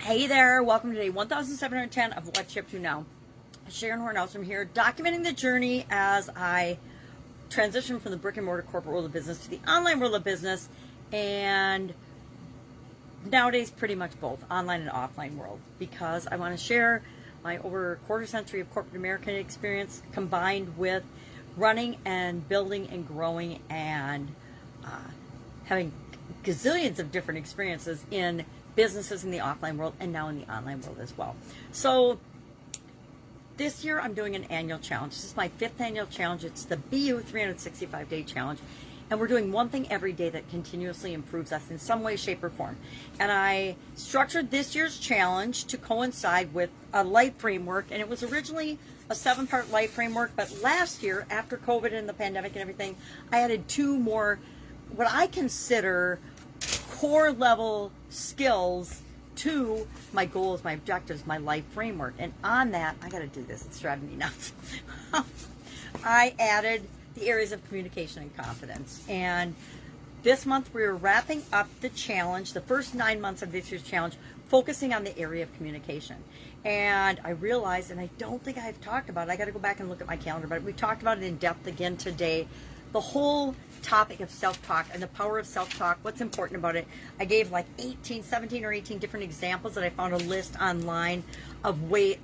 Hey there, welcome to day 1710 of What Ship to Now. Sharon Horne-Ellstrom here, documenting the journey as I transition from the brick and mortar corporate world of business to the online world of business, and nowadays pretty much both online and offline world, because I want to share my over quarter century of corporate American experience combined with running and building and growing and having gazillions of different experiences in businesses in the offline world and now in the online world as well. So this year I'm doing an annual challenge. This is my 5th annual challenge. It's the BU 365-day challenge. And we're doing one thing every day that continuously improves us in some way, shape, or form. And I structured this year's challenge to coincide with a life framework. And it was originally a 7-part life framework. But last year, after COVID and the pandemic and everything, I added 2 more, what I consider core level skills to my goals, my objectives, my life framework. And on that, I got to do this. It's driving me nuts. I added the areas of communication and confidence. And this month we're wrapping up the challenge, the first 9 months of this year's challenge, focusing on the area of communication. And I realized, and I don't think I've talked about it, I got to go back and look at my calendar, but we talked about it in depth again today, the whole topic of self-talk and the power of self-talk, what's important about it. I gave like 17 or 18 different examples that I found a list online of ways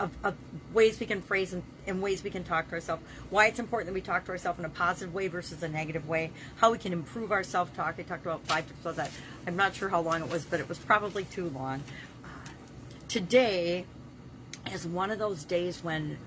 we can phrase and ways we can talk to ourselves, why it's important that we talk to ourselves in a positive way versus a negative way, how we can improve our self-talk. I talked about 5 tips about that. I'm not sure how long it was, but it was probably too long. Today is one of those days when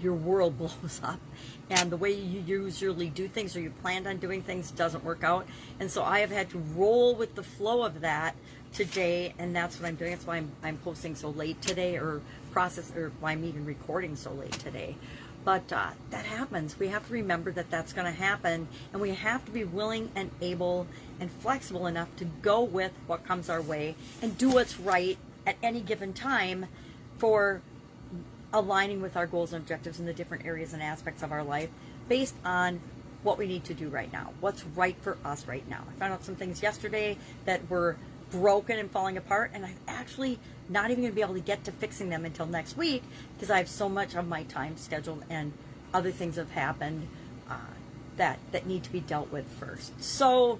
your world blows up and the way you usually do things or you planned on doing things doesn't work out. And so I have had to roll with the flow of that today, and that's what I'm doing. That's why I'm posting so late today, or why I'm even recording so late today. But that happens. We have to remember that that's going to happen, and we have to be willing and able and flexible enough to go with what comes our way and do what's right at any given time for aligning with our goals and objectives in the different areas and aspects of our life based on what we need to do right now, what's right for us right now. I found out some things yesterday that were broken and falling apart, and I'm actually not even going to be able to get to fixing them until next week because I have so much of my time scheduled and other things have happened that need to be dealt with first. So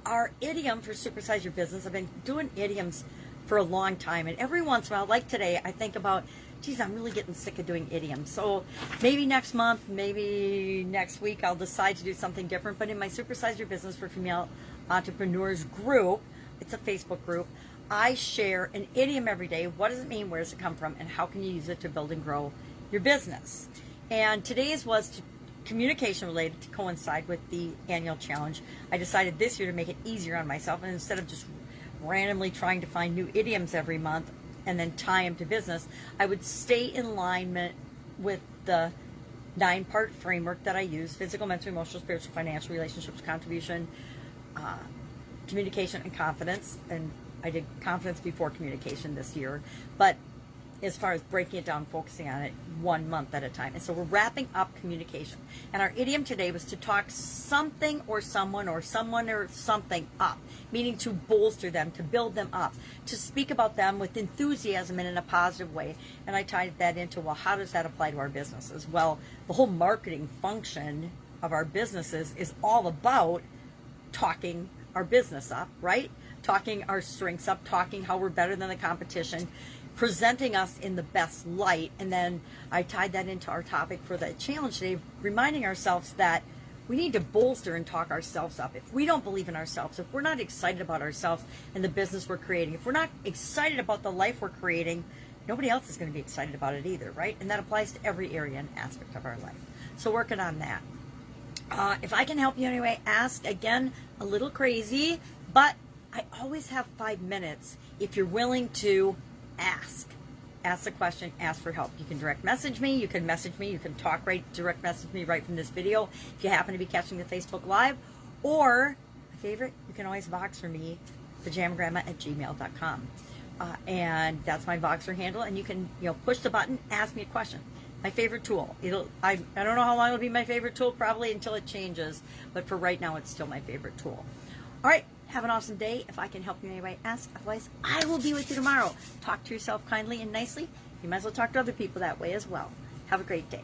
our idiom for supersize your business, I've been doing idioms for a long time, and every once in a while, like today, I think about, geez, I'm really getting sick of doing idioms. So maybe next month, maybe next week, I'll decide to do something different. But in my Supersize Your Business for Female Entrepreneurs group, it's a Facebook group, I share an idiom every day. What does it mean? Where does it come from? And how can you use it to build and grow your business? And today's was communication related to coincide with the annual challenge. I decided this year to make it easier on myself, and instead of just randomly trying to find new idioms every month and then tie them to business, I would stay in alignment with the 9-part framework that I use: physical, mental, emotional, spiritual, financial, relationships, contribution, communication, and confidence. And I did confidence before communication this year, but as far as breaking it down, focusing on it 1 month at a time. And so we're wrapping up communication. And our idiom today was to talk something or someone or something up, meaning to bolster them, to build them up, to speak about them with enthusiasm and in a positive way. And I tied that into, well, how does that apply to our businesses? Well, the whole marketing function of our businesses is all about talking our business up, right? Talking our strengths up, talking how we're better than the competition, presenting us in the best light. And then I tied that into our topic for the challenge today, reminding ourselves that we need to bolster and talk ourselves up. If we don't believe in ourselves, if we're not excited about ourselves and the business we're creating, if we're not excited about the life we're creating, nobody else is going to be excited about it either, right? And that applies to every area and aspect of our life. So working on that. If I can help you anyway, ask. Again, a little crazy, but I always have 5 minutes if you're willing to ask the question, ask for help. You can direct message me, you can direct message me right from this video if you happen to be catching the Facebook Live, or my favorite, you can always box for me, pajamagrandma@gmail.com. And that's my Voxer handle, and you can push the button, ask me a question. My favorite tool. I don't know how long it'll be my favorite tool, probably until it changes, but for right now it's still my favorite tool. All right, Have an awesome day. If I can help you in any way, ask. Otherwise, I will be with you tomorrow. Talk to yourself kindly and nicely. You might as well talk to other people that way as well. Have a great day.